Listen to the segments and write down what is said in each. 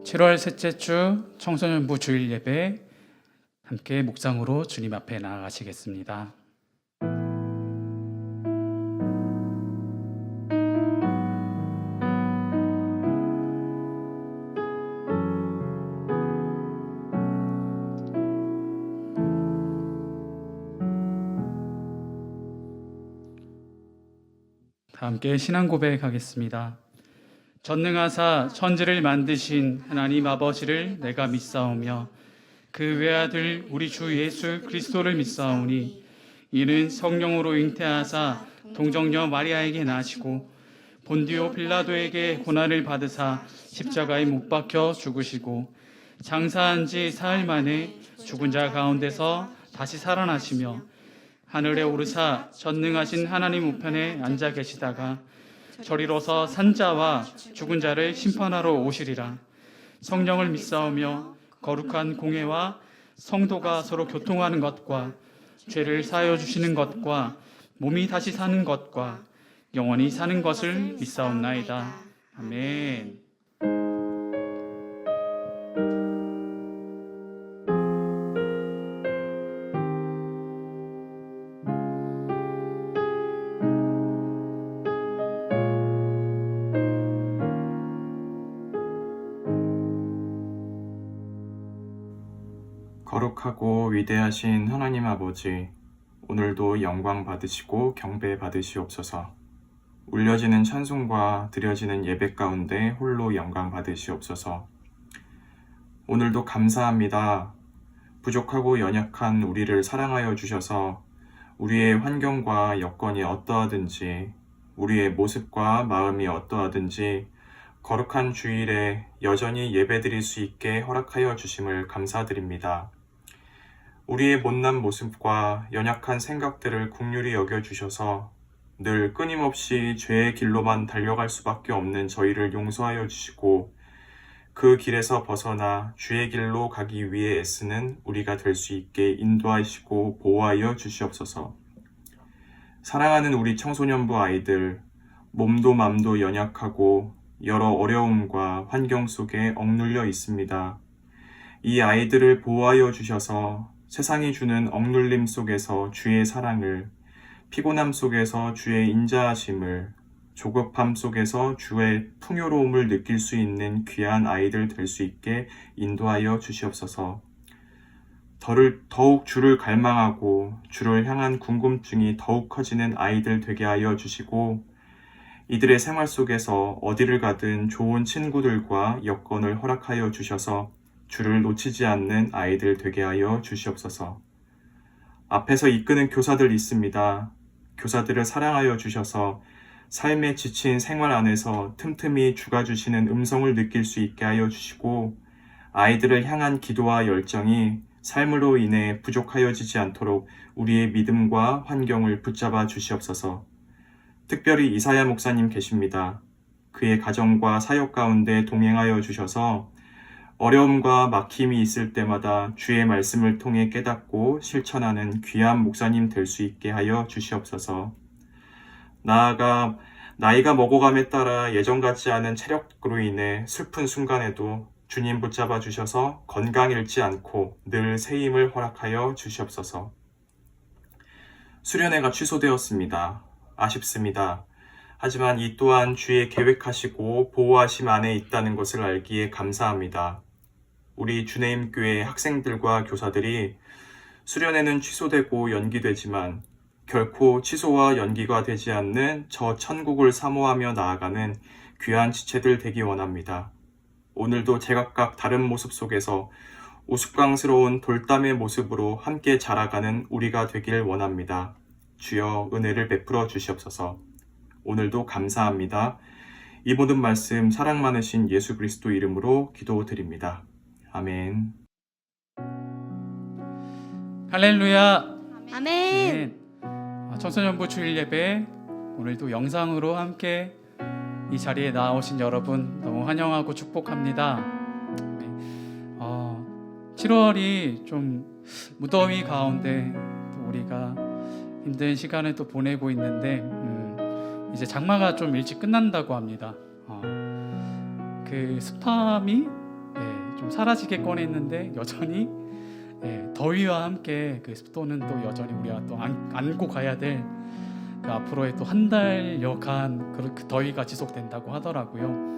7월 셋째 주 청소년부 주일 예배 함께 묵상으로 주님 앞에 나아가시겠습니다. 다 함께 신앙 고백하겠습니다. 전능하사 천지를 만드신 하나님 아버지를 내가 믿사오며 그 외아들 우리 주 예수 그리스도를 믿사오니 이는 성령으로 잉태하사 동정녀 마리아에게 나시고 본디오 빌라도에게 고난을 받으사 십자가에 못 박혀 죽으시고 장사한 지 사흘 만에 죽은 자 가운데서 다시 살아나시며 하늘에 오르사 전능하신 하나님 우편에 앉아 계시다가 저리로서 산자와 죽은 자를 심판하러 오시리라. 성령을 믿사오며 거룩한 공회와 성도가 서로 교통하는 것과 죄를 사하여 주시는 것과 몸이 다시 사는 것과 영원히 사는 것을 믿사옵나이다. 아멘. 거룩하고 위대하신 하나님 아버지, 오늘도 영광 받으시고 경배 받으시옵소서. 울려지는 찬송과 드려지는 예배 가운데 홀로 영광 받으시옵소서. 오늘도 감사합니다. 부족하고 연약한 우리를 사랑하여 주셔서 우리의 환경과 여건이 어떠하든지, 우리의 모습과 마음이 어떠하든지 거룩한 주일에 여전히 예배드릴 수 있게 허락하여 주심을 감사드립니다. 우리의 못난 모습과 연약한 생각들을 긍휼히 여겨주셔서 늘 끊임없이 죄의 길로만 달려갈 수밖에 없는 저희를 용서하여 주시고 그 길에서 벗어나 주의 길로 가기 위해 애쓰는 우리가 될 수 있게 인도하시고 보호하여 주시옵소서. 사랑하는 우리 청소년부 아이들, 몸도 맘도 연약하고 여러 어려움과 환경 속에 억눌려 있습니다. 이 아이들을 보호하여 주셔서 세상이 주는 억눌림 속에서 주의 사랑을, 피곤함 속에서 주의 인자하심을, 조급함 속에서 주의 풍요로움을 느낄 수 있는 귀한 아이들 될 수 있게 인도하여 주시옵소서. 더욱 주를 갈망하고 주를 향한 궁금증이 더욱 커지는 아이들 되게 하여 주시고 이들의 생활 속에서 어디를 가든 좋은 친구들과 여건을 허락하여 주셔서 주를 놓치지 않는 아이들 되게 하여 주시옵소서. 앞에서 이끄는 교사들 있습니다. 교사들을 사랑하여 주셔서 삶에 지친 생활 안에서 틈틈이 주가 주시는 음성을 느낄 수 있게 하여 주시고 아이들을 향한 기도와 열정이 삶으로 인해 부족하여지지 않도록 우리의 믿음과 환경을 붙잡아 주시옵소서. 특별히 이사야 목사님 계십니다. 그의 가정과 사역 가운데 동행하여 주셔서 어려움과 막힘이 있을 때마다 주의 말씀을 통해 깨닫고 실천하는 귀한 목사님 될 수 있게 하여 주시옵소서. 나아가 나이가 먹어감에 따라 예전 같지 않은 체력으로 인해 슬픈 순간에도 주님 붙잡아 주셔서 건강 잃지 않고 늘 새 힘을 허락하여 주시옵소서. 수련회가 취소되었습니다. 아쉽습니다. 하지만 이 또한 주의 계획하시고 보호하심 안에 있다는 것을 알기에 감사합니다. 우리 주내임교회 학생들과 교사들이 수련회는 취소되고 연기되지만 결코 취소와 연기가 되지 않는 저 천국을 사모하며 나아가는 귀한 지체들 되기 원합니다. 오늘도 제각각 다른 모습 속에서 우스꽝스러운 돌담의 모습으로 함께 자라가는 우리가 되길 원합니다. 주여 은혜를 베풀어 주시옵소서. 오늘도 감사합니다. 이 모든 말씀 사랑 많으신 예수 그리스도 이름으로 기도드립니다. 아멘. 할렐루야. 아멘. 청소년부 주일 예배 오늘도 영상으로 함께 이 자리에 나오신 여러분 너무 환영하고 축복합니다. 7월이 좀 무더위 가운데 또 우리가 힘든 시간을 또 보내고 있는데 이제 장마가 좀 일찍 끝난다고 합니다. 그 습함이 좀 사라지게 꺼냈는데 여전히 더위와 함께 그 습도는 또 여전히 우리가 또 안고 가야 될 그 앞으로의 또 한 달여간 그 더위가 지속된다고 하더라고요.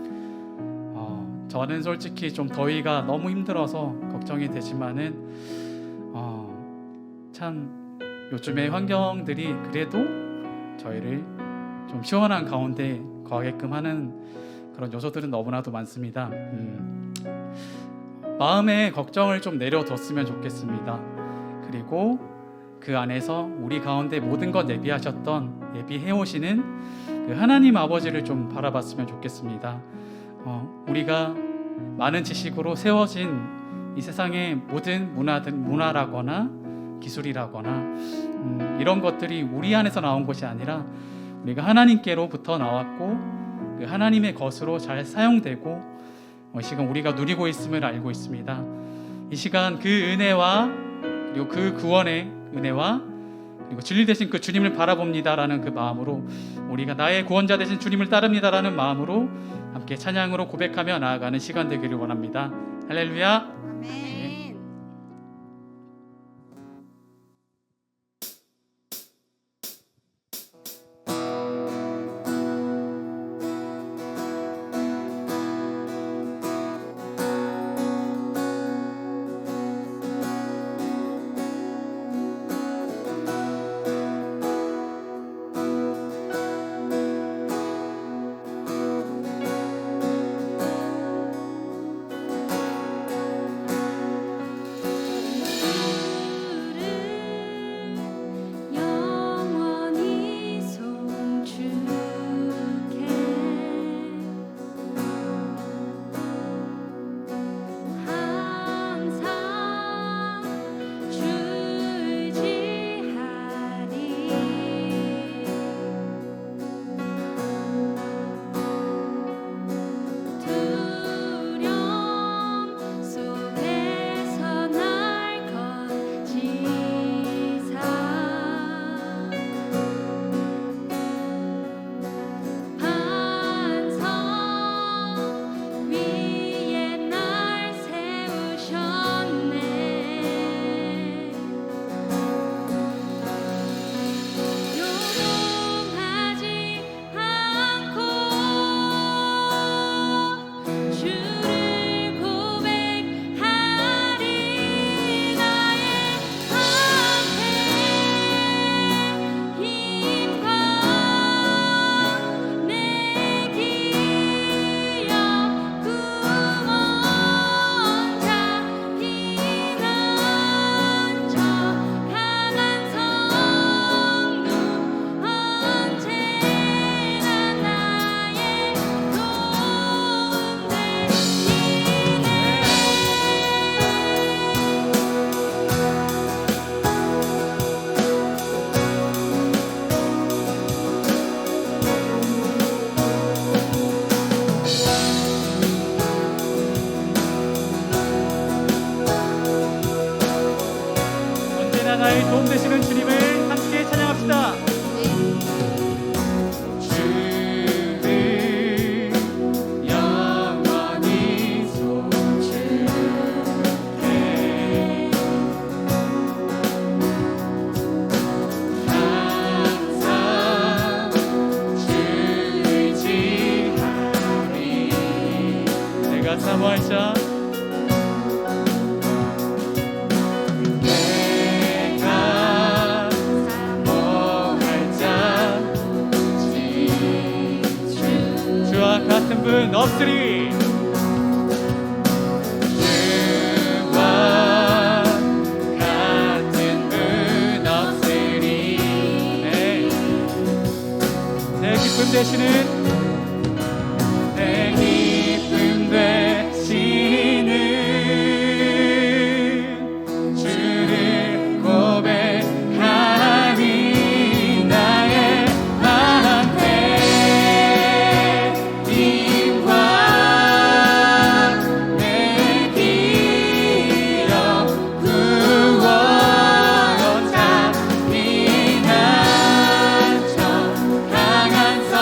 저는 솔직히 좀 더위가 너무 힘들어서 걱정이 되지만은 참 요즘의 환경들이 그래도 저희를 좀 시원한 가운데 거하게끔 하는 그런 요소들은 너무나도 많습니다. 마음의 걱정을 좀 내려뒀으면 좋겠습니다. 그리고 그 안에서 우리 가운데 모든 것 예비해 오시는 그 하나님 아버지를 좀 바라봤으면 좋겠습니다. 우리가 많은 지식으로 세워진 이 세상의 모든 문화라거나 기술이라거나 이런 것들이 우리 안에서 나온 것이 아니라 우리가 하나님께로부터 나왔고 그 하나님의 것으로 잘 사용되고 이 시간 우리가 누리고 있음을 알고 있습니다. 이 시간 그 은혜와 그리고 그 구원의 은혜와 그리고 진리 되신 그 주님을 바라봅니다라는 그 마음으로 우리가 나의 구원자 되신 주님을 따릅니다라는 마음으로 함께 찬양으로 고백하며 나아가는 시간 되기를 원합니다. 할렐루야. 아멘. 영원히 송축해 항상 줄지하리 두려움 속에서 날 건지사 반석 위에 날 세우셨네 요동하지 않고 주를 고백하리 나의 방패 힘과 내 기업 구원자 피난처 강한 성도 언제나 나의 도움 되시네 언제나 나의 도움 되시는 주님을 함께 찬양합시다. 주를 영원히 송축해 항상 줄지하리 내가 사모할 자 내가 사모할 자 주와 같은 분 없으리 주와 같은 분 없으리 내 기쁨 되시는 내 기쁨 되시는 주를 고백하니 나의 방패 힘과 내 기업 구원자 피난처 강한 성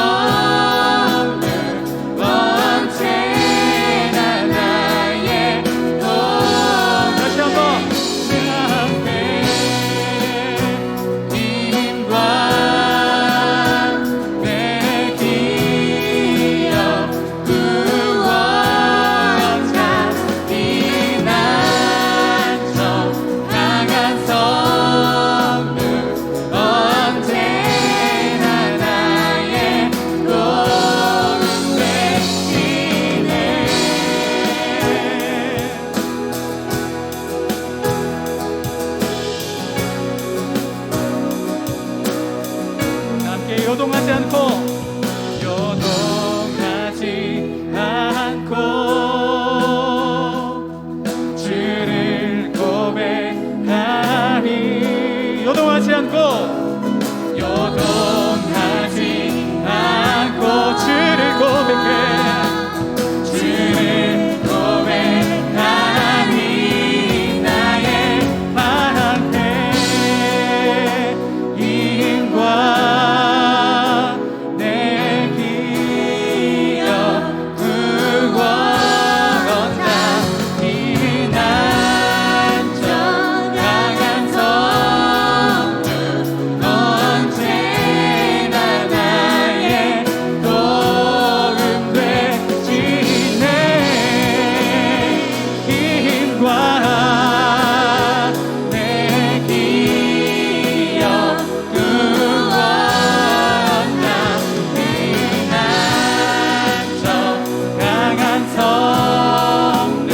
성령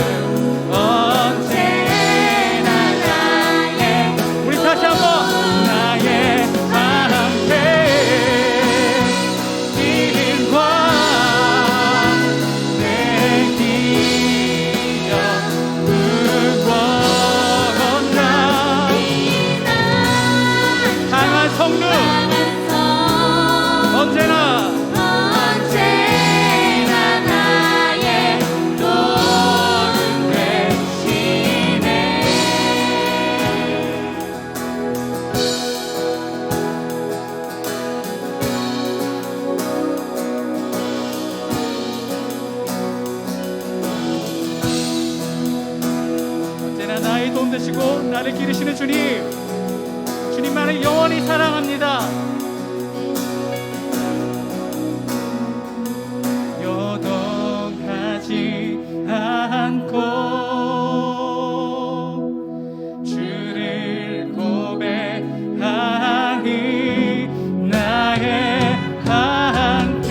언제나 나의 우리 다시 한번 나의 방패 이름과 내 기억 무거웠나 강한 성령 언제나 나의 도움 되시네. 언제나 나의 도움 되시고 나를 기르시는 주님, 주님만을 영원히 사랑합니다. 요동하지 않고 주를 고백하니 나의 방패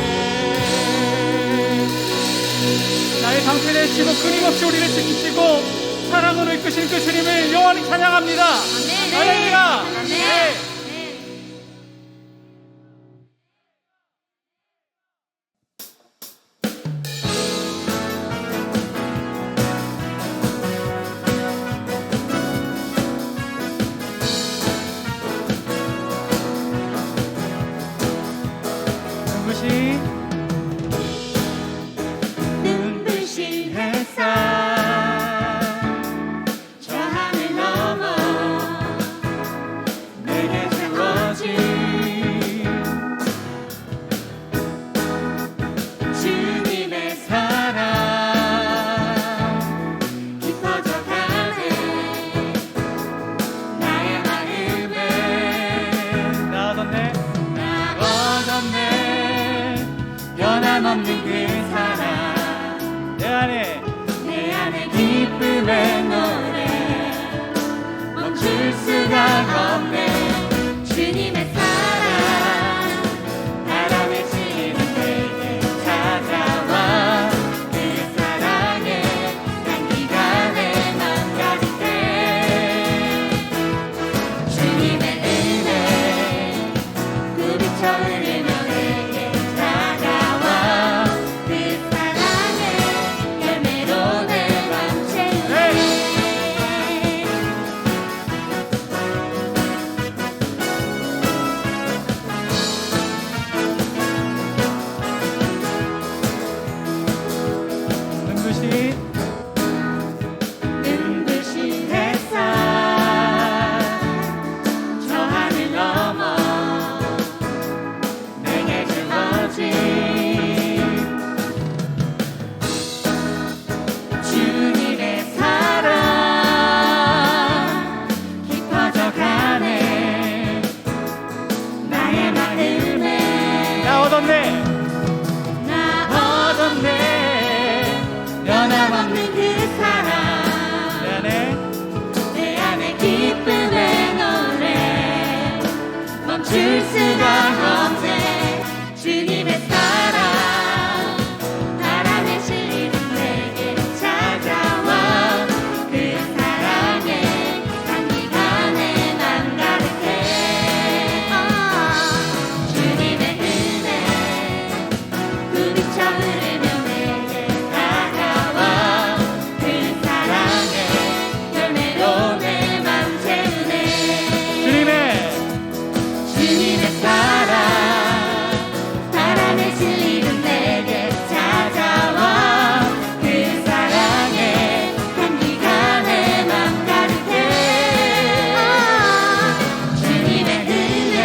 나의 방패 되시고 끊임없이 우리를 지키시고 사랑으로 이끄시는 그 주님을 영원히 찬양합니다. 할렐루야. 네. 눈부신 햇살 저 하늘 넘어 내게 주어진 주님의 사랑 깊어져 가네 나의 마음에 나 얻었네. 얻었네 변함없는 그 사랑 내 안에 내 안에 기쁨의 노래 멈출 수가 없네 주님의 사랑 바람에 실리는 내게 찾아와 그 사랑에 향기가 내 맘 가득해 주님의 은혜 부비쳐 흐르며 내게 다가와 그 사랑의 열매로 내 맘 채우네 눈부신 햇살 저 하늘 넘어 내게 주어진 주님의 사랑 깊어져 가네 나의 마음에 나 얻었네. 나 얻었네 변함없는 그 사랑 내 안에 내 안에 기쁨의 노래 멈출 수가 없네 주님의 사랑 바람에 실리는 내게 찾아와 그 사랑에 향기가 내 맘 가득해 주님의 은혜 부비쳐 흐르며 내게 다가와 그 사랑의 열매로 내 맘 채우네 주님의 사랑 바람에 실리는 내게 찾아와 그 사랑에 향기가 내 맘 가득해 주님의 은혜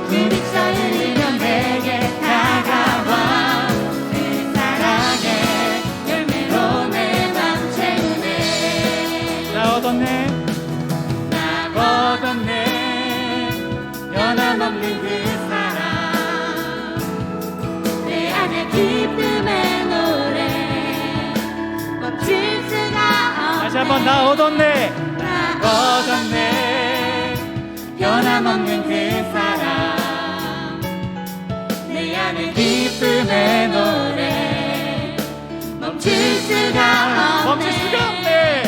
부비쳐 흐르며 내게 다가와 그 사랑의 열매로 내 맘 채우네 나 얻었네. 나 얻었네 변함없는 그 사랑 내 안에 기쁨의 노래 멈출 수가 없네 다시 한번 나 얻었네. 나 얻었네 변함없는 그 사랑 내 안에 기쁨의 노래 멈출 수가 없네.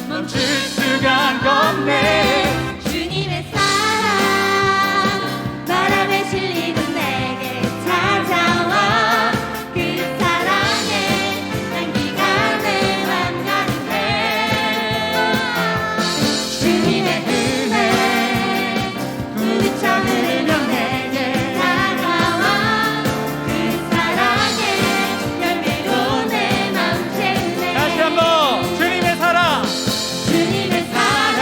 멈출 수가 없네. 주님의 사랑 바람에 실리는 내게 찾아와 그 사랑에 향기가 내 맘 가득해. 주님의 은혜 부딪혀 흐르며 내게 다가와 그 사랑의 열매로 내 맘 채우네. 다시 한번 주님의 사랑. 주님의 사랑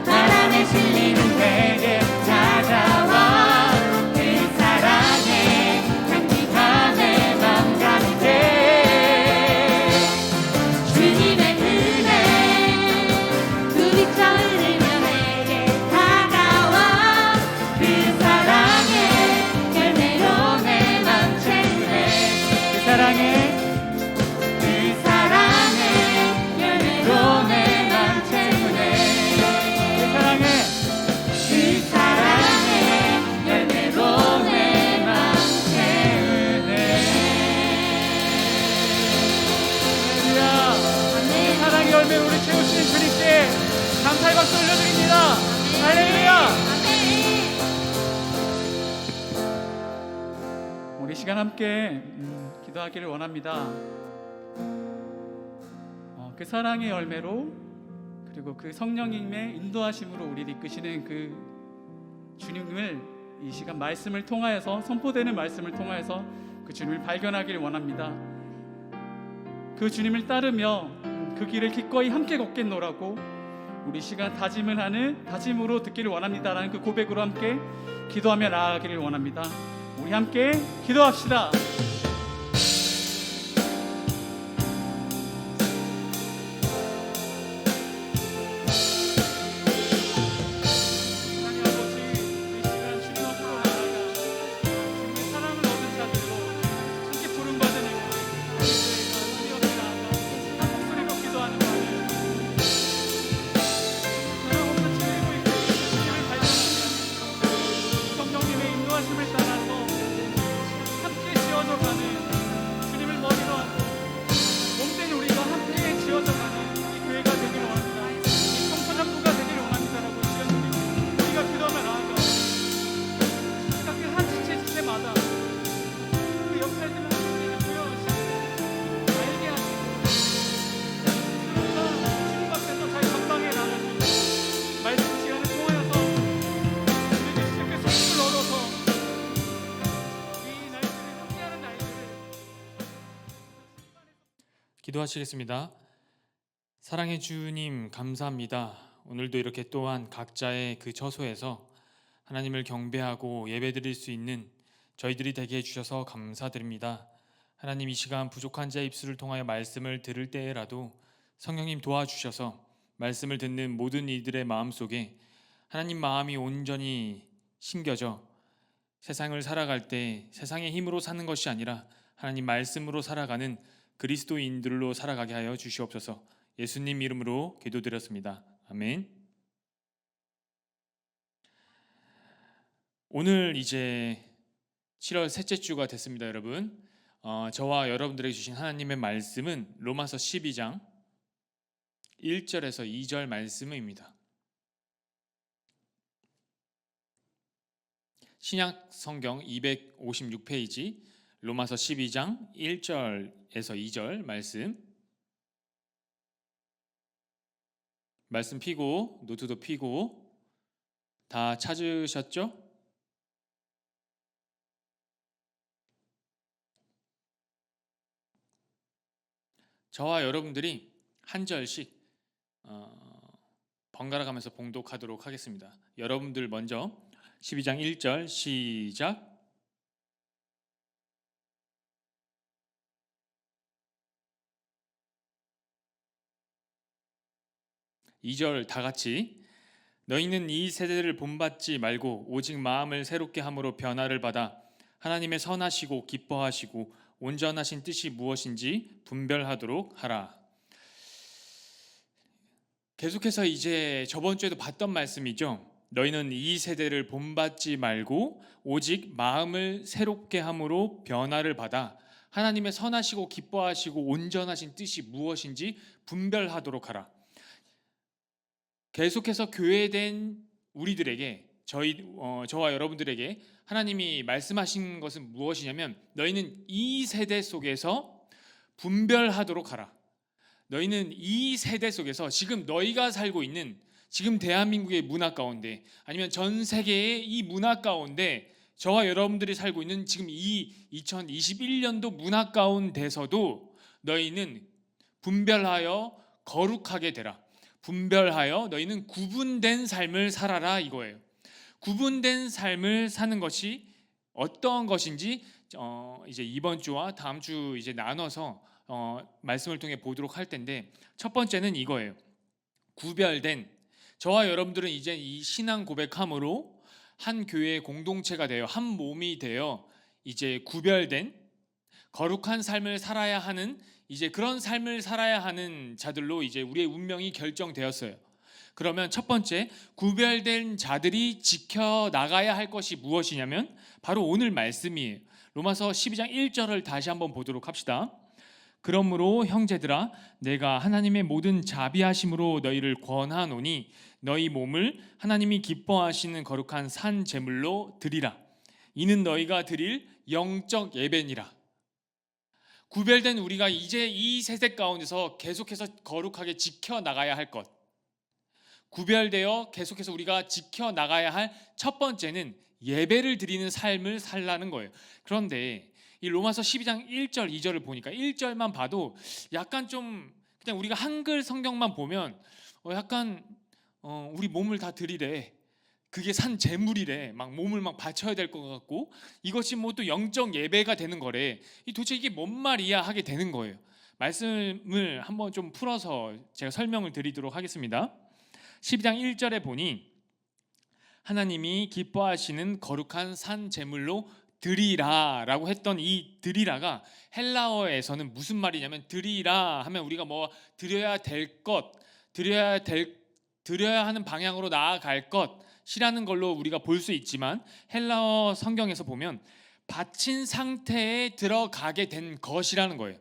바람에 실리는 내게 찾아와 그 사랑에 향기가 내 맘 가득해. 주님의 은혜 부딪혀 흐르며 내게 다가와 그 사랑의 열매로 내 맘 채우네. 그 사랑에 그 사랑의 열매로 내 맘 채우네. 그 사랑에 그 사랑의 열매로 내 맘 채우네. 할렐루야. 그 사랑의 열매 우리 채우시는 주님께 감사의 박수 올려드립니다. 할렐루야. 우리 시간 함께 기도하기를 원합니다. 그 사랑의 열매로 그리고 그 성령님의 인도하심으로 우리를 이끄시는 그 주님을 이 시간 말씀을 통하여서 선포되는 말씀을 통하여서 그 주님을 발견하기를 원합니다. 그 주님을 따르며 그 길을 기꺼이 함께 걷겠노라고 우리 시간 다짐을 하는 다짐으로 듣기를 원합니다라는 그 고백으로 함께 기도하며 나아가기를 원합니다. 우리 함께 기도합시다. 하나님 아버지, 이 시간 주님 앞으로 나아가 주님의 사랑을 얻은 자들로 함께 부름받은 이들의 주님 앞에 나아가 한 목소리로 기도하는 바를 변함없는 주님을 이끄시는 주님을 발견하며 성령님의 인도하심을 따라서 함께 지어져가는 주님을 머리로 하고 몸된 우리가 함께 지어져가는 이 교회가 되기를 원합니다. 이 청소년부가 되기를 원합니다라고 지금 우리가 기도하며 나아가 각각 한 지체마다 그 역할들을 하나님께 부여하시고 알게 하시고 우리가 주님 앞에서 잘 감당해 나가는 말씀 시간을 통하여서 우리에게 그 소식을 얻어서 이 날들을 함께하는 날들을 기도하시겠습니다. 사랑의 주님 감사합니다. 오늘도 이렇게 또한 각자의 그 처소에서 하나님을 경배하고 예배드릴 수 있는 저희들이 되게 해주셔서 감사드립니다. 하나님, 이 시간 부족한 자의 입술을 통하여 말씀을 들을 때라도 성령님 도와주셔서 말씀을 듣는 모든 이들의 마음속에 하나님 마음이 온전히 심겨져 세상을 살아갈 때 세상의 힘으로 사는 것이 아니라 하나님 말씀으로 살아가는 그리스도인들로 살아가게 하여 주시옵소서. 예수님 이름으로 기도드렸습니다. 아멘. 오늘 이제 7월 셋째 주가 됐습니다, 여러분. 저와 여러분들에게 주신 하나님의 말씀은 로마서 12장 1절에서 2절 말씀입니다. 신약 성경 256페이지 로마서 12장 1절에서 2절 말씀 피고 노트도 피고 다 찾으셨죠? 저와 여러분들이 한 절씩 번갈아 가면서 봉독하도록 하겠습니다. 여러분들 먼저 12장 1절 시작. 이 절 다 같이. 너희는 이 세대를 본받지 말고 오직 마음을 새롭게 함으로 변화를 받아 하나님의 선하시고 기뻐하시고 온전하신 뜻이 무엇인지 분별하도록 하라. 계속해서 이제 저번 주에도 봤던 말씀이죠. 너희는 이 세대를 본받지 말고 오직 마음을 새롭게 함으로 변화를 받아 하나님의 선하시고 기뻐하시고 온전하신 뜻이 무엇인지 분별하도록 하라. 계속해서 교회된 우리들에게 저와 여러분들에게 하나님이 말씀하신 것은 무엇이냐면 너희는 이 세대 속에서 분별하도록 하라. 너희는 이 세대 속에서 지금 너희가 살고 있는 지금 대한민국의 문화 가운데 아니면 전 세계의 이 문화 가운데 저와 여러분들이 살고 있는 지금 이 2021년도 문화 가운데서도 너희는 분별하여 거룩하게 되라. 분별하여 너희는 구분된 삶을 살아라 이거예요. 구분된 삶을 사는 것이 어떤 것인지 이제 이번 주와 다음 주 이제 나눠서 말씀을 통해 보도록 할 텐데 첫 번째는 이거예요. 구별된 저와 여러분들은 이제 이 신앙 고백함으로 한 교회의 공동체가 되어 한 몸이 되어 이제 구별된 거룩한 삶을 살아야 하는 이제 그런 삶을 살아야 하는 자들로 이제 우리의 운명이 결정되었어요. 그러면 첫 번째 구별된 자들이 지켜 나가야 할 것이 무엇이냐면 바로 오늘 말씀이에요. 로마서 12장 1절을 다시 한번 보도록 합시다. 그러므로 형제들아 내가 하나님의 모든 자비하심으로 너희를 권하노니 너희 몸을 하나님이 기뻐하시는 거룩한 산 제물로 드리라. 이는 너희가 드릴 영적 예배니라. 구별된 우리가 이제 이 세대 가운데서 계속해서 거룩하게 지켜나가야 할 것, 구별되어 계속해서 우리가 지켜나가야 할 첫 번째는 예배를 드리는 삶을 살라는 거예요. 그런데 이 로마서 12장 1절 2절을 보니까 1절만 봐도 약간 좀 그냥 우리가 한글 성경만 보면 약간 우리 몸을 다 드리래, 그게 산 제물이래, 막 몸을 막 바쳐야 될 것 같고 이것이 뭐 또 영적 예배가 되는 거래. 도대체 이게 뭔 말이야 하게 되는 거예요. 말씀을 한번 좀 풀어서 제가 설명을 드리도록 하겠습니다. 12장 1절에 보니 하나님이 기뻐하시는 거룩한 산 제물로 드리라라고 했던 이 드리라가 헬라어에서는 무슨 말이냐면 드리라 하면 우리가 뭐 드려야 될 것, 드려야 하는 방향으로 나아갈 것이라는 걸로 우리가 볼 수 있지만 헬라어 성경에서 보면 바친 상태에 들어가게 된 것이라는 거예요.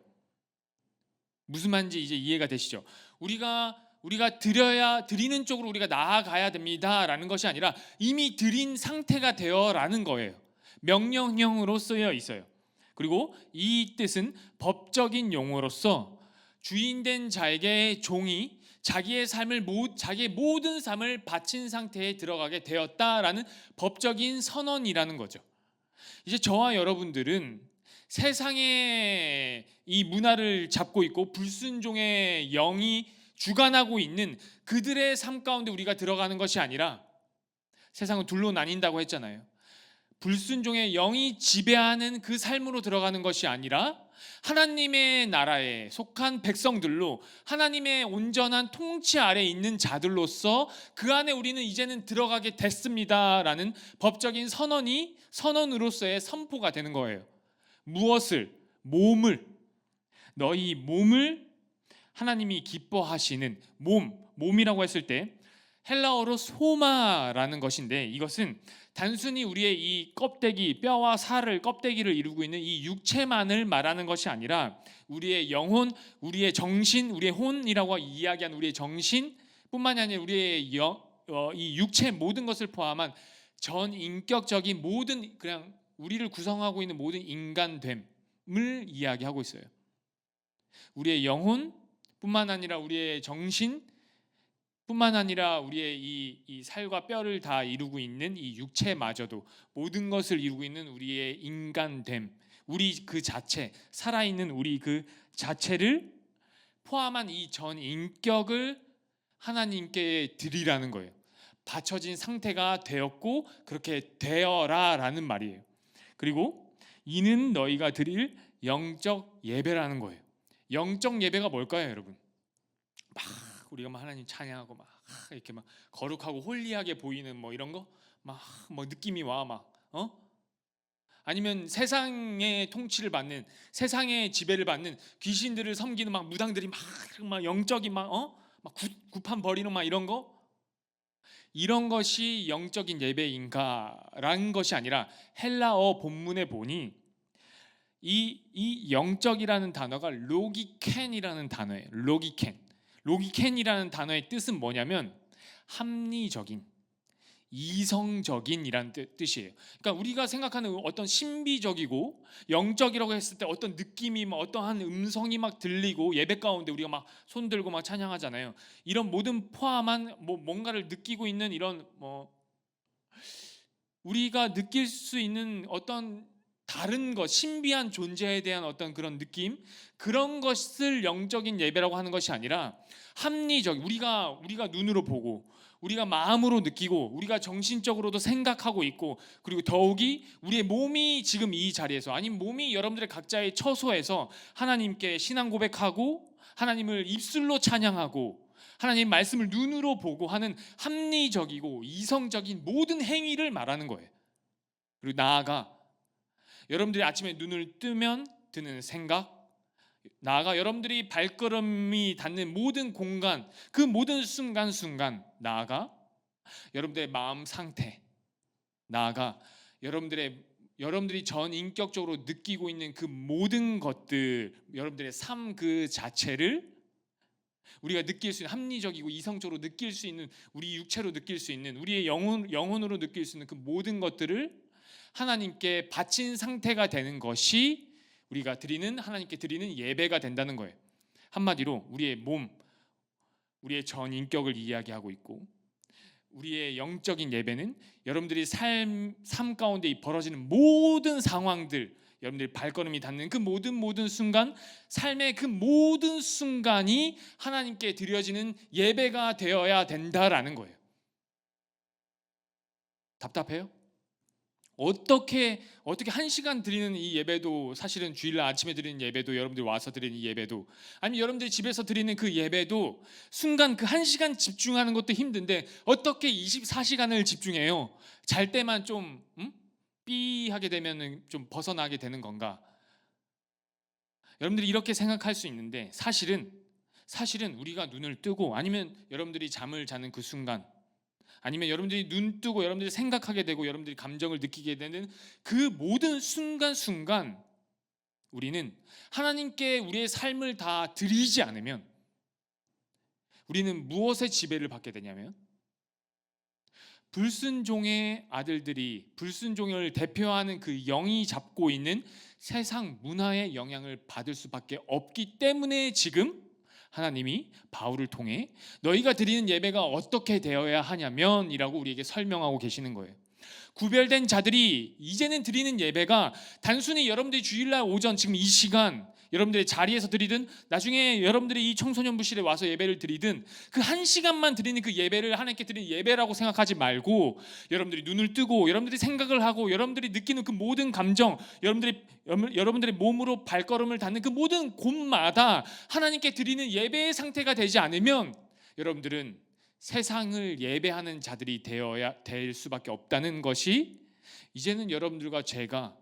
무슨 말인지 이제 이해가 되시죠? 우리가 드리는 쪽으로 우리가 나아가야 됩니다라는 것이 아니라 이미 드린 상태가 되어라는 거예요. 명령형으로 쓰여 있어요. 그리고 이 뜻은 법적인 용어로서 주인된 자에게 종이 자기의 모든 삶을 바친 상태에 들어가게 되었다라는 법적인 선언이라는 거죠. 이제 저와 여러분들은 세상의 이 문화를 잡고 있고 불순종의 영이 주관하고 있는 그들의 삶 가운데 우리가 들어가는 것이 아니라, 세상은 둘로 나뉜다고 했잖아요. 불순종의 영이 지배하는 그 삶으로 들어가는 것이 아니라 하나님의 나라에 속한 백성들로 하나님의 온전한 통치 아래에 있는 자들로서 그 안에 우리는 이제는 들어가게 됐습니다라는 법적인 선언으로서의 선포가 되는 거예요. 무엇을? 너희 몸을 하나님이 기뻐하시는 몸이라고 했을 때 헬라어로 소마라는 것인데, 이것은 단순히 우리의 이 껍데기, 뼈와 살을 껍데기를 이루고 있는 이 육체만을 말하는 것이 아니라 우리의 영혼, 우리의 정신, 우리의 혼이라고 이야기한 우리의 정신뿐만이 아니라 우리의 이 육체 모든 것을 포함한 전 인격적인 모든, 그냥 우리를 구성하고 있는 모든 인간됨을 이야기하고 있어요. 우리의 영혼뿐만 아니라 우리의 정신 뿐만 아니라 우리의 이 살과 뼈를 다 이루고 있는 이 육체마저도, 모든 것을 이루고 있는 우리의 인간됨, 우리 그 자체, 살아있는 우리 그 자체를 포함한 이 전 인격을 하나님께 드리라는 거예요. 바쳐진 상태가 되었고 그렇게 되어라라는 말이에요. 그리고 이는 너희가 드릴 영적 예배라는 거예요. 영적 예배가 뭘까요, 여러분? 막 우리가 막 하나님 찬양하고 막 이렇게 막 거룩하고 홀리하게 보이는 뭐 이런 거 막 뭐 느낌이 와 막 아니면 세상의 통치를 받는, 세상의 지배를 받는 귀신들을 섬기는 막 무당들이 막 영적인 막 구판 벌이는 막 이런 것이 영적인 예배인가라는 것이 아니라 헬라어 본문에 보니 이 영적이라는 단어가 로기켄이라는 단어예요. 로기켄이라는 단어의 뜻은 뭐냐면 합리적인, 이성적인이라는 뜻이에요. 그러니까 우리가 생각하는 어떤 신비적이고 영적이라고 했을 때 어떤 느낌이 막 어떠한 음성이 막 들리고 예배 가운데 우리가 막 손 들고 막 찬양하잖아요. 이런 모든 포함한 뭔가를 느끼고 있는 이런 우리가 느낄 수 있는 어떤 다른 것, 신비한 존재에 대한 어떤 그런 느낌, 그런 것을 영적인 예배라고 하는 것이 아니라 합리적, 우리가 눈으로 보고 우리가 마음으로 느끼고 우리가 정신적으로도 생각하고 있고, 그리고 더욱이 우리의 몸이 지금 이 자리에서, 아니면 몸이 여러분들의 각자의 처소에서 하나님께 신앙 고백하고 하나님을 입술로 찬양하고 하나님 말씀을 눈으로 보고 하는 합리적이고 이성적인 모든 행위를 말하는 거예요. 그리고 나아가 여러분들이 아침에 눈을 뜨면 드는 생각, 나아가 여러분들이 발걸음이 닿는 모든 공간, 그 모든 순간순간, 나아가 여러분들의 마음 상태, 나아가 여러분들이 전 인격적으로 느끼고 있는 그 모든 것들, 여러분들의 삶 그 자체를 우리가 느낄 수 있는, 합리적이고 이성적으로 느낄 수 있는, 우리 육체로 느낄 수 있는, 우리의 영혼으로 느낄 수 있는 그 모든 것들을 하나님께 바친 상태가 되는 것이 우리가 하나님께 드리는 예배가 된다는 거예요. 한마디로 우리의 몸, 우리의 전 인격을 이야기하고 있고, 우리의 영적인 예배는 여러분들이 삶 가운데 벌어지는 모든 상황들, 여러분들이 발걸음이 닿는 그 모든 순간, 삶의 그 모든 순간이 하나님께 드려지는 예배가 되어야 된다라는 거예요. 답답해요? 어떻게 1시간 드리는 이 예배도, 사실은 주일날 아침에 드리는 예배도, 여러분들이 와서 드리는 이 예배도, 아니면 여러분들이 집에서 드리는 그 예배도 순간 그 1시간 집중하는 것도 힘든데 어떻게 24시간을 집중해요? 잘 때만 좀 삐하게 되면 좀 벗어나게 되는 건가? 여러분들이 이렇게 생각할 수 있는데 사실은 우리가 눈을 뜨고, 아니면 여러분들이 잠을 자는 그 순간, 아니면 여러분들이 눈 뜨고 여러분들이 생각하게 되고 여러분들이 감정을 느끼게 되는 그 모든 순간 우리는 하나님께 우리의 삶을 다 드리지 않으면 우리는 무엇의 지배를 받게 되냐면, 불순종의 아들들이, 불순종을 대표하는 그 영이 잡고 있는 세상 문화의 영향을 받을 수밖에 없기 때문에 지금 하나님이 바울을 통해 너희가 드리는 예배가 어떻게 되어야 하냐면 이라고 우리에게 설명하고 계시는 거예요. 구별된 자들이 이제는 드리는 예배가 단순히 여러분들이 주일날 오전 지금 이 시간 여러분들의 자리에서 드리든, 나중에 여러분들이 이 청소년부실에 와서 예배를 드리든, 그 1시간만 드리는 그 예배를 하나님께 드리는 예배라고 생각하지 말고, 여러분들이 눈을 뜨고 여러분들이 생각을 하고 여러분들이 느끼는 그 모든 감정, 여러분들의 몸으로 발걸음을 닿는 그 모든 곳마다 하나님께 드리는 예배의 상태가 되지 않으면 여러분들은 세상을 예배하는 자들이 될 수밖에 없다는 것이, 이제는 여러분들과 제가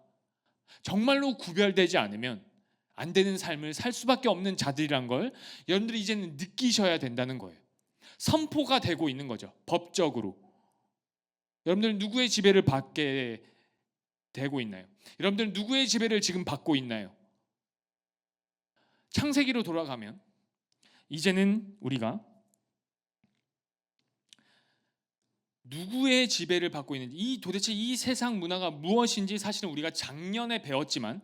정말로 구별되지 않으면 안 되는 삶을 살 수밖에 없는 자들이란 걸 여러분들이 이제는 느끼셔야 된다는 거예요. 선포가 되고 있는 거죠. 법적으로. 여러분들은 누구의 지배를 받게 되고 있나요? 여러분들은 누구의 지배를 지금 받고 있나요? 창세기로 돌아가면 이제는 우리가 누구의 지배를 받고 있는지, 도대체 이 세상 문화가 무엇인지 사실은 우리가 작년에 배웠지만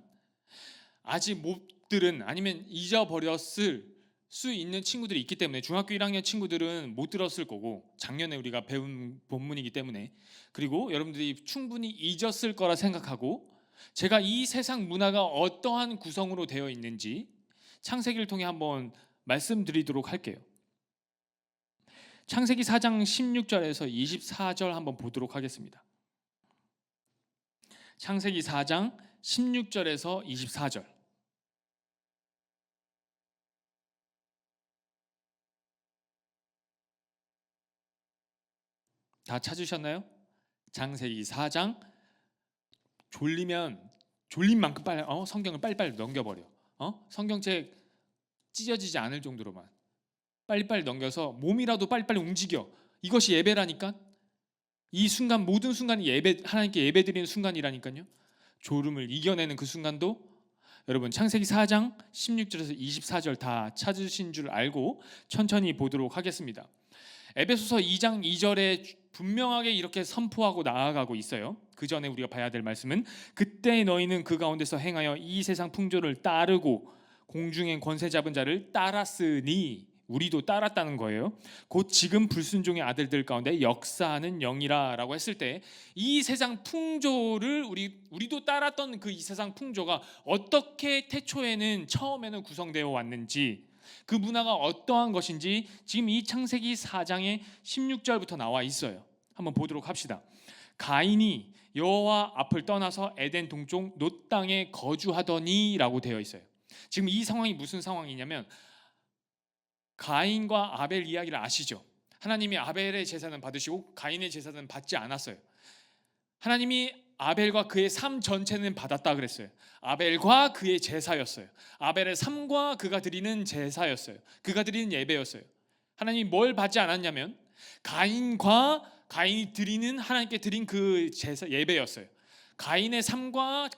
아직 못 들은, 아니면 잊어버렸을 수 있는 친구들이 있기 때문에, 중학교 1학년 친구들은 못 들었을 거고, 작년에 우리가 배운 본문이기 때문에, 그리고 여러분들이 충분히 잊었을 거라 생각하고, 제가 이 세상 문화가 어떠한 구성으로 되어 있는지 창세기를 통해 한번 말씀드리도록 할게요. 창세기 4장 16절에서 24절 한번 보도록 하겠습니다. 창세기 4장 16절에서 24절. 다 찾으셨나요? 창세기 4장. 졸린 만큼 빨리 성경을 빨리빨리 넘겨버려. 성경책 찢어지지 않을 정도로만 빨리빨리 넘겨서 몸이라도 빨리빨리 움직여. 이것이 예배라니까. 이 순간, 모든 순간이 하나님께 예배드리는 순간이라니까요. 졸음을 이겨내는 그 순간도 여러분 창세기 4장 16절에서 24절 다 찾으신 줄 알고 천천히 보도록 하겠습니다. 에베소서 2장 2절에 분명하게 이렇게 선포하고 나아가고 있어요. 그 전에 우리가 봐야 될 말씀은 그때 너희는 그 가운데서 행하여 이 세상 풍조를 따르고 공중의 권세 잡은 자를 따랐으니, 우리도 따랐다는 거예요. 곧 지금 불순종의 아들들 가운데 역사하는 영이라 라고 했을 때 이 세상 풍조를 우리도 따랐던 그 이 세상 풍조가 어떻게 태초에는 처음에는 구성되어 왔는지, 그 문화가 어떠한 것인지 지금 이 창세기 4장의 16절부터 나와 있어요. 한번 보도록 합시다. 가인이 여호와 앞을 떠나서 에덴 동쪽 놋 땅에 거주하더니 라고 되어 있어요. 지금 이 상황이 무슨 상황이냐면 가인과 아벨 이야기를 아시죠? 하나님이 아벨의 제사는 받으시고 가인의 제사는 받지 않았어요. 하나님이 아벨과 그의 삶 전체는 받았다 그랬어요. 아벨과 그의 제사였어요. 아벨의 삶과 그가 드리는 제사였어요. 그가 드리는 예배였어요. 하나님이 뭘 받지 않았냐면 가인과 가인이 드리는, 하나님께 드린 그 제사 예배였어요. 가인의 삶과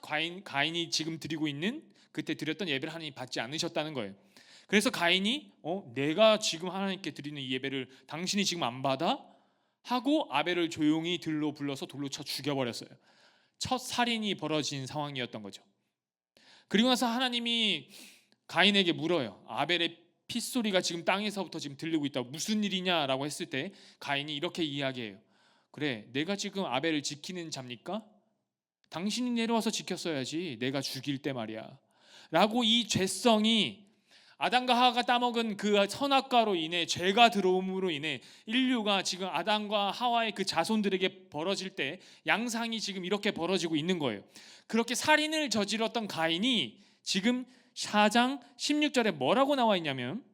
가인이 지금 드리고 있는 그때 드렸던 예배를 하나님이 받지 않으셨다는 거예요. 그래서 가인이 내가 지금 하나님께 드리는 이 예배를 당신이 지금 안 받아? 하고 아벨을 조용히 들로 불러서 돌로 쳐 죽여버렸어요. 첫 살인이 벌어진 상황이었던 거죠. 그리고 나서 하나님이 가인에게 물어요. 아벨의 핏소리가 지금 땅에서부터 지금 들리고 있다. 무슨 일이냐라고 했을 때 가인이 이렇게 이야기해요. 그래, 내가 지금 아벨을 지키는 자입니까? 당신이 내려와서 지켰어야지. 내가 죽일 때 말이야. 라고 이 죄성이 아담과 하와가 따먹은 그 선악과로 인해, 죄가 들어옴으로 인해 인류가 지금 아담과 하와의 그 자손들에게 벌어질 때 양상이 지금 이렇게 벌어지고 있는 거예요. 그렇게 살인을 저질렀던 가인이 지금 4장 16절에 뭐라고 나와 있냐면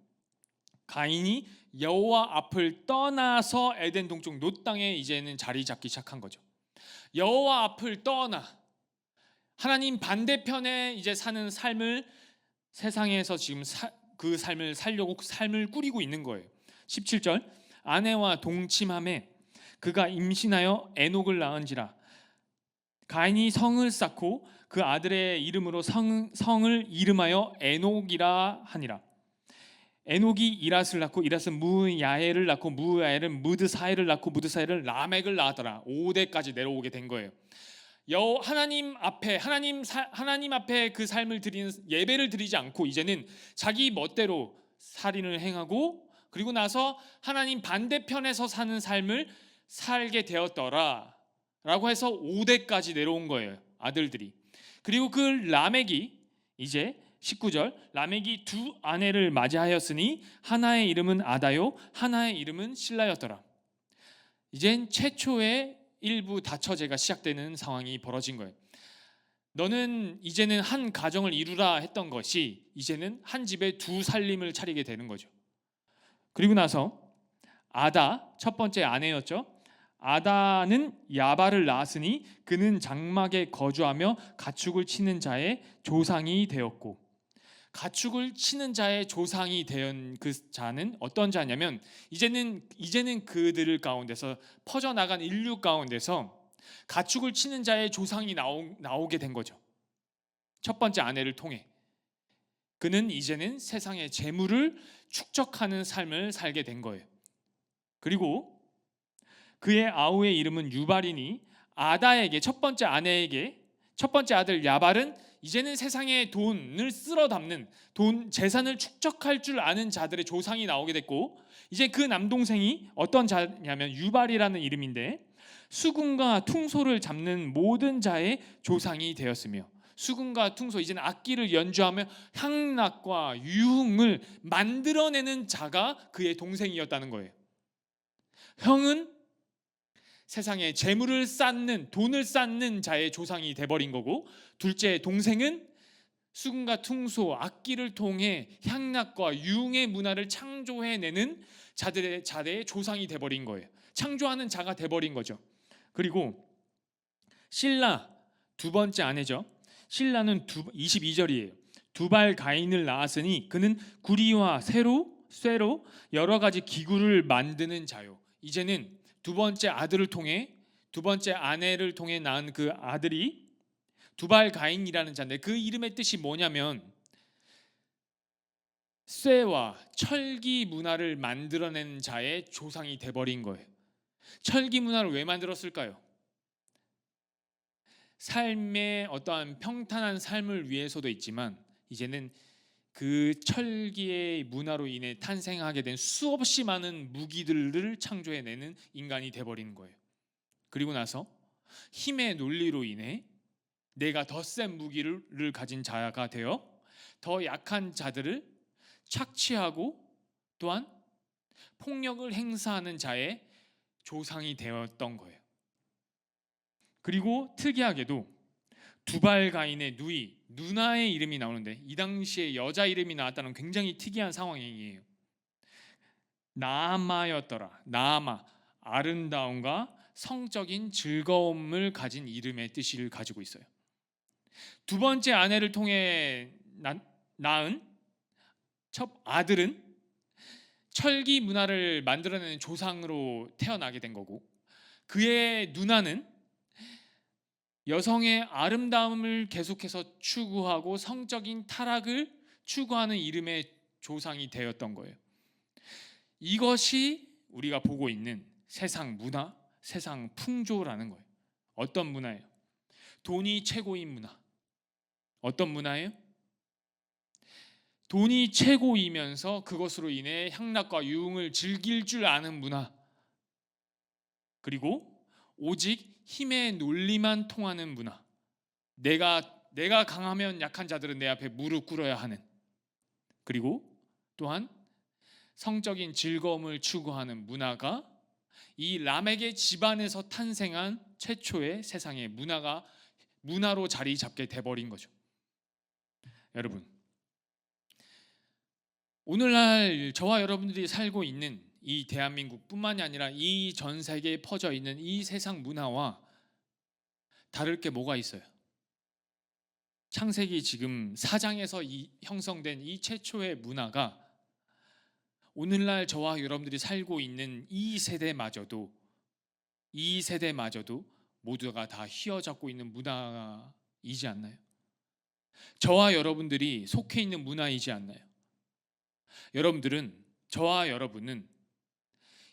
가인이 여호와 앞을 떠나서 에덴 동쪽 놋 땅에 이제는 자리 잡기 시작한 거죠. 여호와 앞을 떠나 하나님 반대편에 이제 사는 삶을, 세상에서 지금 그 삶을 살려고 삶을 꾸리고 있는 거예요. 17절, 아내와 동침함에 그가 임신하여 에녹을 낳은지라. 가인이 성을 쌓고 그 아들의 이름으로 성을 이름하여 에녹이라 하니라. 에녹이 이랏을 낳고 이랏은 무야엘을 낳고 무야엘은 무드사엘을 낳고 무드사엘은 라멕을 낳았더라. 5대까지 내려오게 된 거예요. 하나님 앞에 그 삶을 드리는 예배를 드리지 않고 이제는 자기 멋대로 살인을 행하고 그리고 나서 하나님 반대편에서 사는 삶을 살게 되었더라 라고 해서 5대까지 내려온 거예요, 아들들이. 그리고 그 라멕이 이제 19절, 라멕이 두 아내를 맞이하였으니 하나의 이름은 아다요 하나의 이름은 실라였더라. 이젠 최초의 일부 다처제가 시작되는 상황이 벌어진 거예요. 너는 이제는 한 가정을 이루라 했던 것이 이제는 한 집에 두 살림을 차리게 되는 거죠. 그리고 나서 아다, 첫 번째 아내였죠. 아다는 야발을 낳았으니 그는 장막에 거주하며 가축을 치는 자의 조상이 되었고, 가축을 치는 자의 조상이 된 그 자는 어떤 자냐면 이제는 그들 가운데서 퍼져나간 인류 가운데서 가축을 치는 자의 조상이 나오게 된 거죠. 첫 번째 아내를 통해 그는 이제는 세상의 재물을 축적하는 삶을 살게 된 거예요. 그리고 그의 아우의 이름은 유발이니 아다에게, 첫 번째 아내에게, 첫 번째 아들 야발은 이제는 세상의 돈을 쓸어 담는 재산을 축적할 줄 아는 자들의 조상이 나오게 됐고, 이제 그 남동생이 어떤 자냐면 유발이라는 이름인데 수금과 퉁소를 잡는 모든 자의 조상이 되었으며, 수금과 퉁소, 이제는 악기를 연주하며 향락과 유흥을 만들어내는 자가 그의 동생이었다는 거예요. 형은 세상에 재물을 쌓는, 돈을 쌓는 자의 조상이 돼버린 거고, 둘째 동생은 수금과 퉁소, 악기를 통해 향락과 유흥의 문화를 창조해내는 자들의 조상이 돼버린 거예요. 창조하는 자가 돼버린 거죠. 그리고 실라, 두 번째 아내죠. 실라는 22절이에요. 두발 가인을 낳았으니 그는 구리와 쇠로 여러 가지 기구를 만드는 자요. 이제는 두 번째 아들을 통해, 두 번째 아내를 통해 낳은 그 아들이 두발 가인이라는 자인데 그 이름의 뜻이 뭐냐면 쇠와 철기 문화를 만들어낸 자의 조상이 돼버린 거예요. 철기 문화를 왜 만들었을까요? 삶의 어떠한 평탄한 삶을 위해서도 있지만 이제는 그 철기의 문화로 인해 탄생하게 된 수없이 많은 무기들을 창조해내는 인간이 돼버린 거예요. 그리고 나서 힘의 논리로 인해 내가 더 센 무기를 가진 자가 되어 더 약한 자들을 착취하고 또한 폭력을 행사하는 자의 조상이 되었던 거예요. 그리고 특이하게도 두발 가인의 누나의 이름이 나오는데 이 당시에 여자 이름이 나왔다는 굉장히 특이한 상황이에요. 나아마였더라. 나아마, 아름다움과 성적인 즐거움을 가진 이름의 뜻을 가지고 있어요. 두 번째 아내를 통해 낳은 첫 아들은 철기 문화를 만들어내는 조상으로 태어나게 된 거고, 그의 누나는 여성의 아름다움을 계속해서 추구하고 성적인 타락을 추구하는 이름의 조상이 되었던 거예요. 이것이 우리가 보고 있는 세상 문화, 세상 풍조라는 거예요. 어떤 문화예요? 돈이 최고인 문화. 어떤 문화예요? 돈이 최고이면서 그것으로 인해 향락과 유흥을 즐길 줄 아는 문화. 그리고 오직 힘의 논리만 통하는 문화. 내가 강하면 약한 자들은 내 앞에 무릎 꿇어야 하는. 그리고 또한 성적인 즐거움을 추구하는 문화가 이 라멕의 집안에서 탄생한 최초의 세상의 문화로 자리 잡게 돼버린 거죠. 여러분, 오늘날 저와 여러분들이 살고 있는 이 대한민국뿐만이 아니라 이 전 세계에 퍼져 있는 이 세상 문화와 다를 게 뭐가 있어요? 창세기 지금 4장에서 형성된 이 최초의 문화가 오늘날 저와 여러분들이 살고 있는 이 세대마저도 모두가 다 휘어잡고 있는 문화이지 않나요? 저와 여러분들이 속해 있는 문화이지 않나요? 저와 여러분은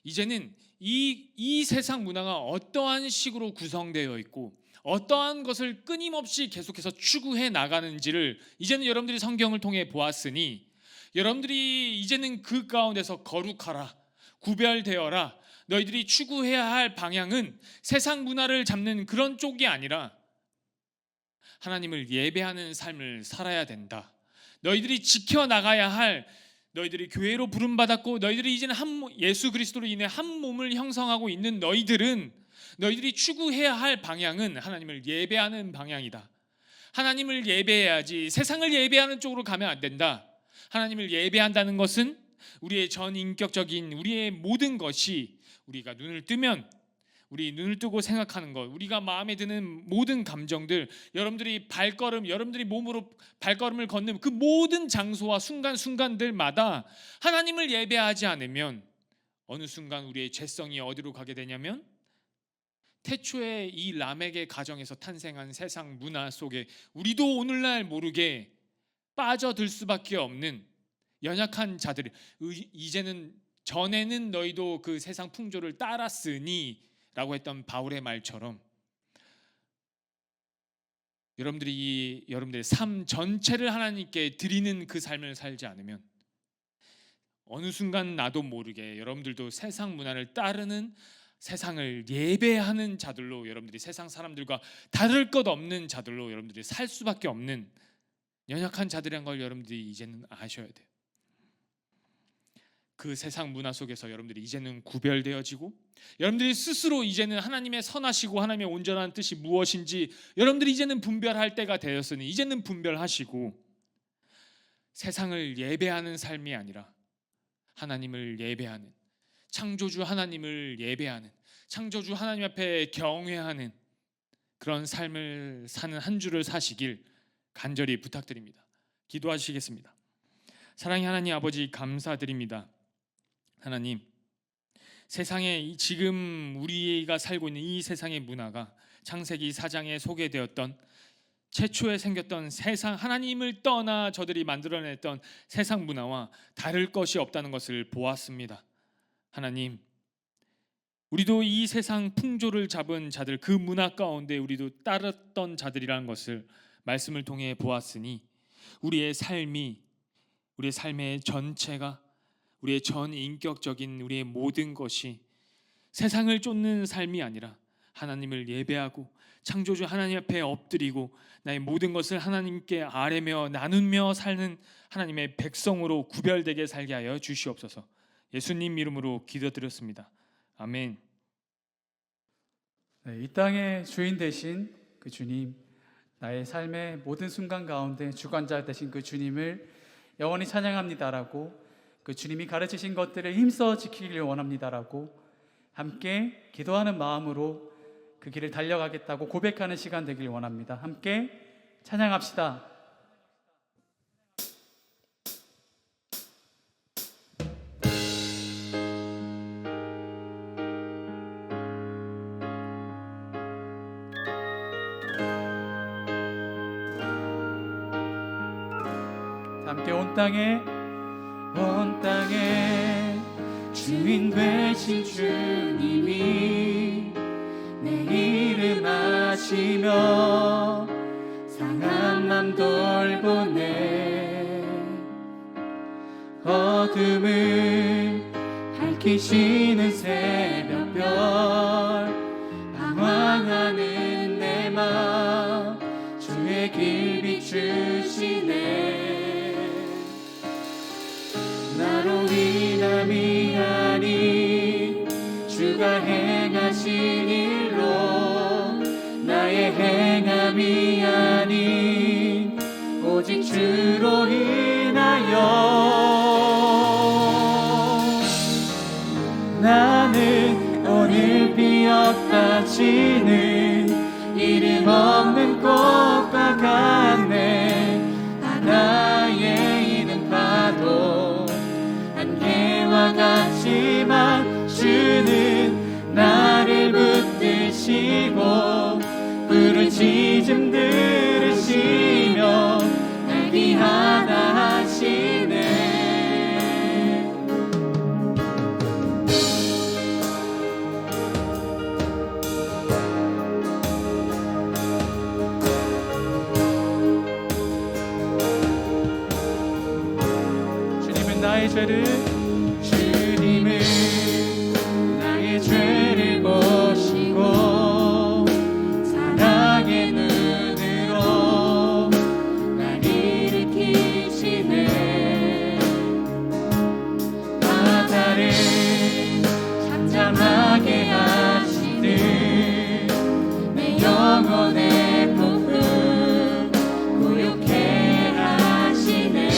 이제는 이 세상 문화가 어떠한 식으로 구성되어 있고 어떠한 것을 끊임없이 계속해서 추구해 나가는지를 이제는 여러분들이 성경을 통해 보았으니, 여러분들이 이제는 그 가운데서 거룩하라, 구별되어라, 너희들이 추구해야 할 방향은 세상 문화를 잡는 그런 쪽이 아니라 하나님을 예배하는 삶을 살아야 된다. 너희들이 지켜나가야 할, 너희들이 교회로 부름받았고 너희들이 이제는 예수 그리스도로 인해 한 몸을 형성하고 있는 너희들이 추구해야 할 방향은 하나님을 예배하는 방향이다. 하나님을 예배해야지 세상을 예배하는 쪽으로 가면 안 된다. 하나님을 예배한다는 것은 우리의 전인격적인 우리의 모든 것이, 우리가 눈을 뜨고 생각하는 것, 우리가 마음에 드는 모든 감정들, 여러분들이 몸으로 발걸음을 걷는 그 모든 장소와 순간순간들마다 하나님을 예배하지 않으면 어느 순간 우리의 죄성이 어디로 가게 되냐면 태초에 이 라멕의 가정에서 탄생한 세상 문화 속에 우리도 오늘날 모르게 빠져들 수밖에 없는 연약한 자들. 전에는 너희도 그 세상 풍조를 따랐으니 라고 했던 바울의 말처럼 여러분들의 삶 전체를 하나님께 드리는 그 삶을 살지 않으면 어느 순간 나도 모르게 여러분들도 세상 문화를 따르는, 세상을 예배하는 자들로, 여러분들이 세상 사람들과 다를 것 없는 자들로 여러분들이 살 수밖에 없는 연약한 자들이란 걸 여러분들이 이제는 아셔야 돼요. 그 세상 문화 속에서 여러분들이 이제는 구별되어지고, 여러분들이 스스로 이제는 하나님의 선하시고 하나님의 온전한 뜻이 무엇인지 여러분들이 이제는 분별할 때가 되었으니 이제는 분별하시고 세상을 예배하는 삶이 아니라 하나님을 예배하는, 창조주 하나님을 예배하는, 창조주 하나님 앞에 경외하는 그런 삶을 사는 한 주를 사시길 간절히 부탁드립니다. 기도하시겠습니다. 사랑의 하나님 아버지, 감사드립니다. 하나님, 세상에 지금 우리가 살고 있는 이 세상의 문화가 창세기 4장에 소개되었던 최초에 생겼던 세상, 하나님을 떠나 저들이 만들어냈던 세상 문화와 다를 것이 없다는 것을 보았습니다. 하나님, 우리도 이 세상 풍조를 잡은 자들, 그 문화 가운데 우리도 따랐던 자들이라는 것을 말씀을 통해 보았으니 우리의 삶이, 우리의 삶의 전체가, 우리의 전 인격적인 우리의 모든 것이 세상을 쫓는 삶이 아니라 하나님을 예배하고 창조주 하나님 앞에 엎드리고 나의 모든 것을 하나님께 아뢰며 나누며 사는 하나님의 백성으로 구별되게 살게 하여 주시옵소서. 예수님 이름으로 기도드렸습니다. 아멘. 네, 이 땅의 주인 되신 그 주님, 나의 삶의 모든 순간 가운데 주관자 되신 그 주님을 영원히 찬양합니다라고, 그 주님이 가르치신 것들을 힘써 지키기를 원합니다라고 함께 기도하는 마음으로 그 길을 달려가겠다고 고백하는 시간 되길 원합니다. 함께 찬양합시다. 함께 온 땅에 주인 되신 주님이 내 이름 아시며 상한 맘 돌보네. 어둠을 밝히시는 새벽별, 방황하는 내 맘 주의 길 비추시네. 나로 인함이 아닌 주가 행하신 일로, 나의 행함이 아닌 오직 주로 인하여 나는 오늘 피었다 지는 이름 없는 꽃과 같네. 바다에 있는 파도 안개와 같지만 주는 나를 붙드시고 불을 지즘 들으시며 날 귀하다 하시네. 주님은 나의 죄를 보시고 사랑의 눈으로 날 일으키시네. 바다를 잠잠하게 하시듯 내 영혼의 폭풍 고요케 하시네.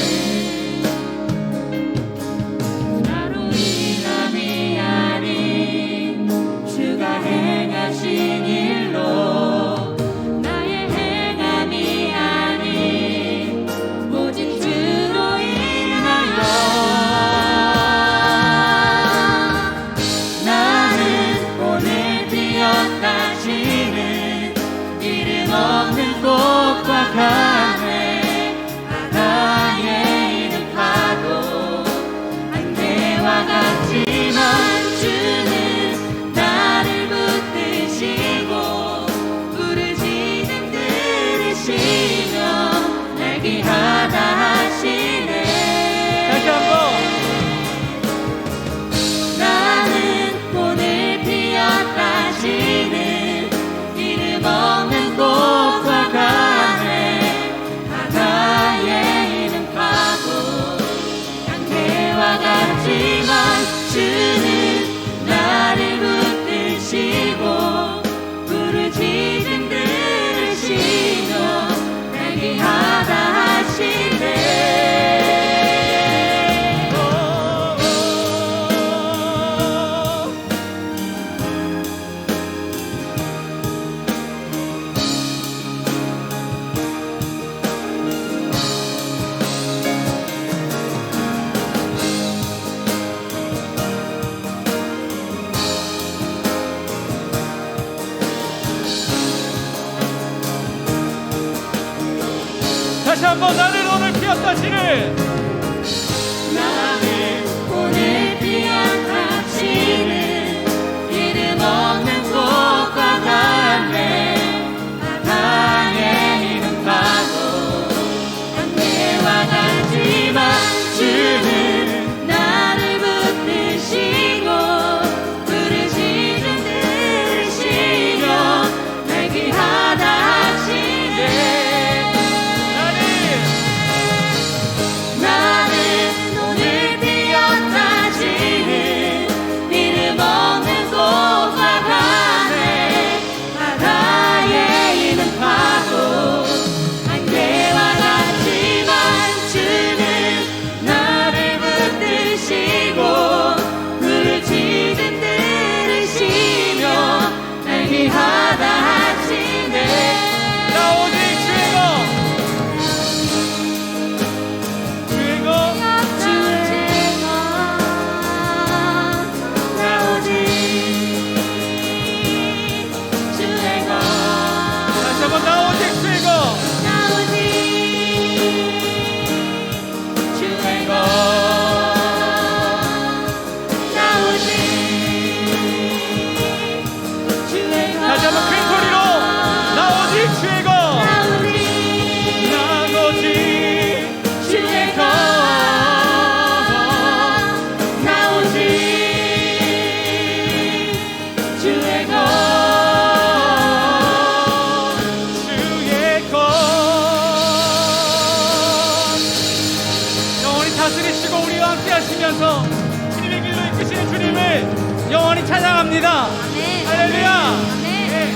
한번 나를 오늘 피었다시는 나를 오늘 피었다시는 이름 없는 꽃과 같네. 바다의 이름 파도 안개와 같지만 주는 나를 붙드시고 불을 지른 들으시며 날 귀하다 하시네. 나는 오늘 피었다시는 이름 없는 꽃과 같네. 바다에 있는 파도 안개와 같지만 주는 나를 붙드시고 불을 지든 들으시며 날 귀하다 하시네. 나 오직 주의 것 나 오직 주의 것 다시 한번 나 오직 주의 것 나 오직 주의 것 나 오직 주의 것 다시 한번 큰 소리로 나 오직 주의 것 나 오직 나 오직 주의 것 나 오직 주의 것 주의 것 영원히 다스리시고 우리와 함께 하시면서 주님의 길로 이끄시는 주님을 영원히 찬양합니다. 아멘. 할렐루야. 아멘. 네.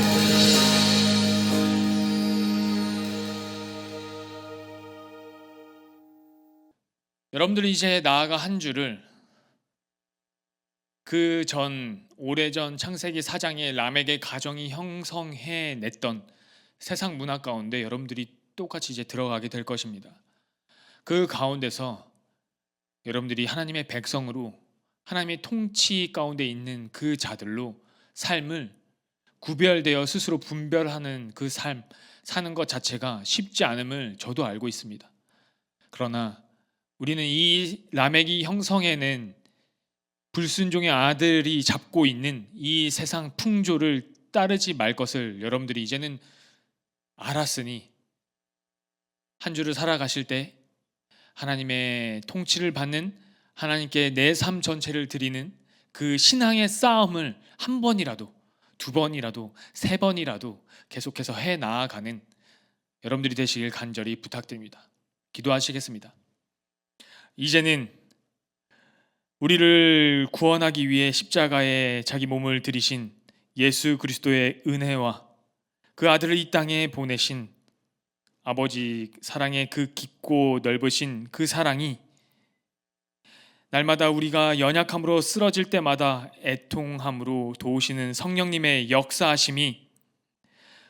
여러분들이 이제 나아가 한 주를 그 전 오래전 창세기 4장에 람에게 가정이 형성해 냈던 세상 문화 가운데 여러분들이 똑같이 이제 들어가게 될 것입니다. 그 가운데서 여러분들이 하나님의 백성으로 하나님의 통치 가운데 있는 그 자들로 삶을 구별되어 스스로 분별하는 그 삶 사는 것 자체가 쉽지 않음을 저도 알고 있습니다. 그러나 우리는 이 라멕이 형성해낸 불순종의 아들이 잡고 있는 이 세상 풍조를 따르지 말 것을 여러분들이 이제는 알았으니 한 주를 살아가실 때 하나님의 통치를 받는 하나님께 내 삶 전체를 드리는 그 신앙의 싸움을 한 번이라도 두 번이라도 세 번이라도 계속해서 해 나아가는 여러분들이 되시길 간절히 부탁드립니다. 기도하시겠습니다. 이제는 우리를 구원하기 위해 십자가에 자기 몸을 들이신 예수 그리스도의 은혜와 그 아들을 이 땅에 보내신 아버지 사랑의 그 깊고 넓으신 그 사랑이 날마다 우리가 연약함으로 쓰러질 때마다 애통함으로 도우시는 성령님의 역사하심이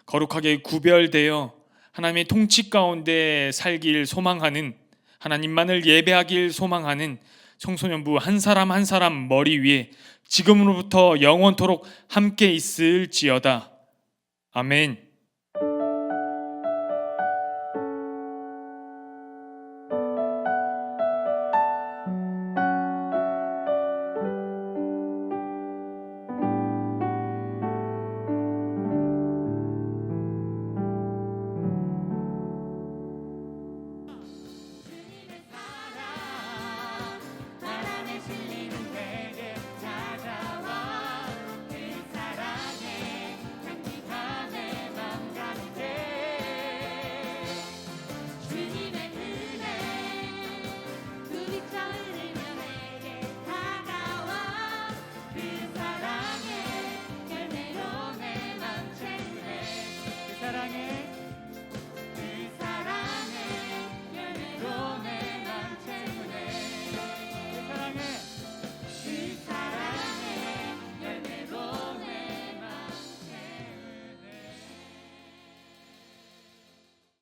거룩하게 구별되어 하나님의 통치 가운데 살길 소망하는, 하나님만을 예배하길 소망하는 청소년부 한 사람 한 사람 머리 위에 지금으로부터 영원토록 함께 있을지어다. 아멘.